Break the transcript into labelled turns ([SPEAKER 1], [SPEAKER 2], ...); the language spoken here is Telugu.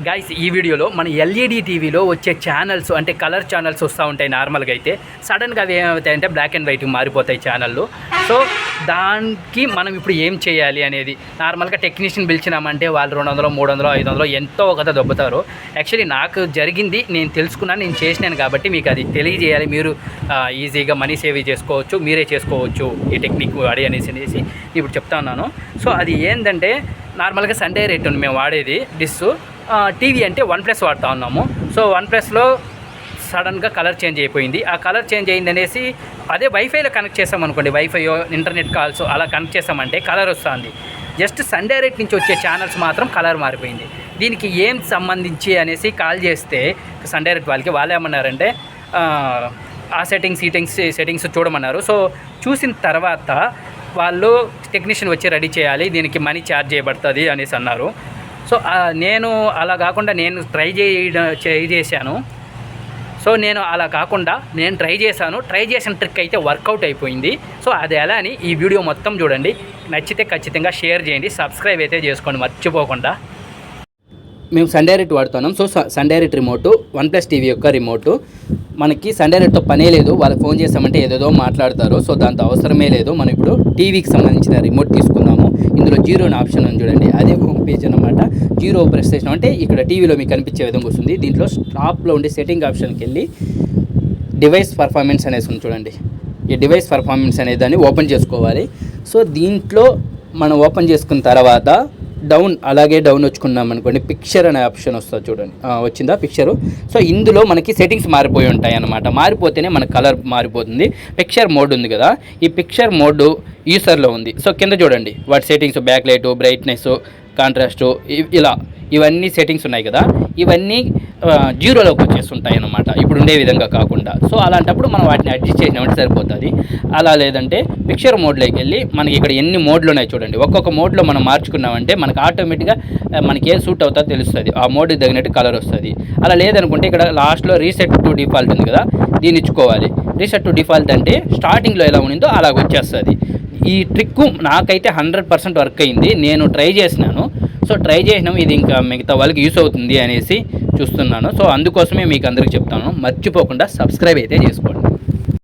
[SPEAKER 1] గైస్ ఈ వీడియోలో మన ఎల్ఈడి టీవీలో వచ్చే ఛానల్స్ అంటే కలర్ ఛానల్స్ వస్తూ ఉంటాయి నార్మల్గా అయితే. సడన్గా అవి ఏమవుతాయంటే బ్లాక్ అండ్ వైట్ మారిపోతాయి ఛానళ్ళు. సో దానికి మనం ఇప్పుడు ఏం చేయాలి అనేది నార్మల్గా టెక్నీషియన్ పిలిచినామంటే వాళ్ళు 200, 300, 500 ఎంతో ఒక దొబ్బుతారు. యాక్చువల్లీ నాకు జరిగింది, నేను తెలుసుకున్నాను, నేను చేసినాను కాబట్టి మీకు అది తెలియజేయాలి. మీరు ఈజీగా మనీ సేవ్ చేసుకోవచ్చు, మీరే చేసుకోవచ్చు ఈ టెక్నిక్ వాడి అనేసి ఇప్పుడు చెప్తా ఉన్నాను. సో అది ఏంటంటే నార్మల్గా సండే రేట్ ఉంది మేము వాడేది డిస్. టీవీ అంటే OnePlus వాడుతూ ఉన్నాము. సో OnePlusలో సడన్గా కలర్ చేంజ్ అయిపోయింది. ఆ కలర్ చేంజ్ అయింది అనేసి అదే వైఫైలో కనెక్ట్ చేసామనుకోండి, వైఫైయో ఇంటర్నెట్ కాల్స్ అలా కనెక్ట్ చేసామంటే కలర్ వస్తుంది. జస్ట్ సండే రేట్ నుంచి వచ్చే ఛానల్స్ మాత్రం కలర్ మారిపోయింది. దీనికి ఏం సంబంధించి అనేసి కాల్ చేస్తే సండే రేట్ వాళ్ళు ఏమన్నారంటే ఆ సెట్టింగ్స్ చూడమన్నారు. సో చూసిన తర్వాత వాళ్ళు టెక్నీషియన్ వచ్చి రెడీ చేయాలి, దీనికి మనీ ఛార్జ్ చేయబడుతుంది అనేసి అన్నారు. సో నేను అలా కాకుండా నేను ట్రై చేశాను. సో నేను అలా కాకుండా నేను ట్రై చేసిన ట్రిక్ అయితే వర్కౌట్ అయిపోయింది. సో అది ఎలా అని ఈ వీడియో మొత్తం చూడండి. నచ్చితే ఖచ్చితంగా షేర్ చేయండి, సబ్స్క్రైబ్ అయితే చేసుకోండి మర్చిపోకుండా. మేము సండే రేట్ వాడుతున్నాం. So Sunday rate remote OnePlus TV యొక్క రిమోటు. మనకి సండే రేట్తో పనే లేదు, వాళ్ళకి ఫోన్ చేసామంటే ఏదేదో మాట్లాడతారు. సో దాంతో అవసరమే లేదు. మనం ఇప్పుడు టీవీకి సంబంధించిన రిమోట్ తీసుకుందాము. ఇందులో 0 అనే ఆప్షన్ ఉంది చూడండి, అదే హోమ్ పేజ్ అనమాట. 0 ప్రెస్ చేసినాం అంటే ఇక్కడ టీవీలో మీకు కనిపించే విధంగా వస్తుంది. దీంట్లో టాప్లో ఉండే సెట్టింగ్ ఆప్షన్కి వెళ్ళి డివైస్ పర్ఫార్మెన్స్ అనేసి ఉంది చూడండి. ఈ డివైస్ పర్ఫార్మెన్స్ అనే దాన్ని ఓపెన్ చేసుకోవాలి. సో దీంట్లో మనం ఓపెన్ చేసుకున్న తర్వాత అలాగే డౌన్ వచ్చుకున్నాం అనుకోండి, పిక్చర్ అనే ఆప్షన్ వస్తుంది చూడండి, వచ్చిందా పిక్చరు. సో ఇందులో మనకి సెట్టింగ్స్ మారిపోయి ఉంటాయి అన్నమాట. మారిపోతేనే మన కలర్ మారిపోతుంది. పిక్చర్ మోడ్ ఉంది కదా, ఈ పిక్చర్ మోడ్ యూసర్లో ఉంది. సో కింద చూడండి వాటి settings, back light, brightness, contrast, ఇవన్నీ సెట్టింగ్స్ ఉన్నాయి కదా, ఇవన్నీ 0లోకి వచ్చేస్తుంటాయి అన్నమాట, ఇప్పుడు ఉండే విధంగా కాకుండా. సో అలాంటప్పుడు మనం వాటిని అడ్జస్ట్ చేసినామంటే సరిపోతుంది. అలా లేదంటే పిక్చర్ మోడ్లోకి వెళ్ళి మనకి ఇక్కడ ఎన్ని మోడ్లు ఉన్నాయి చూడండి, ఒక్కొక్క మోడ్లో మనం మార్చుకున్నామంటే మనకు ఆటోమేటిక్గా మనకి ఏం సూట్ అవుతుందో తెలుస్తుంది, ఆ మోడ్కి తగినట్టు కలర్ వస్తుంది. అలా లేదనుకుంటే ఇక్కడ లాస్ట్లో రీసెట్ టు డిఫాల్ట్ ఉంది కదా, దీన్ని ఇచ్చుకోవాలి. రీసెట్ టు డిఫాల్ట్ అంటే స్టార్టింగ్లో ఎలా ఉండిందో అలాగ వచ్చేస్తుంది. ఈ ట్రిక్ నాకైతే 100% వర్క్ అయింది, నేను ట్రై చేసినాను. సో ట్రై చేసినాం, ఇది ఇంకా మిగతా వాళ్ళకి యూస్ అవుతుంది అనేసి చూస్తున్నాను. సో అందుకోసమే మీకు అందరికీ చెప్తాను, మర్చిపోకుండా సబ్స్క్రైబ్ అయితే చేసుకోండి.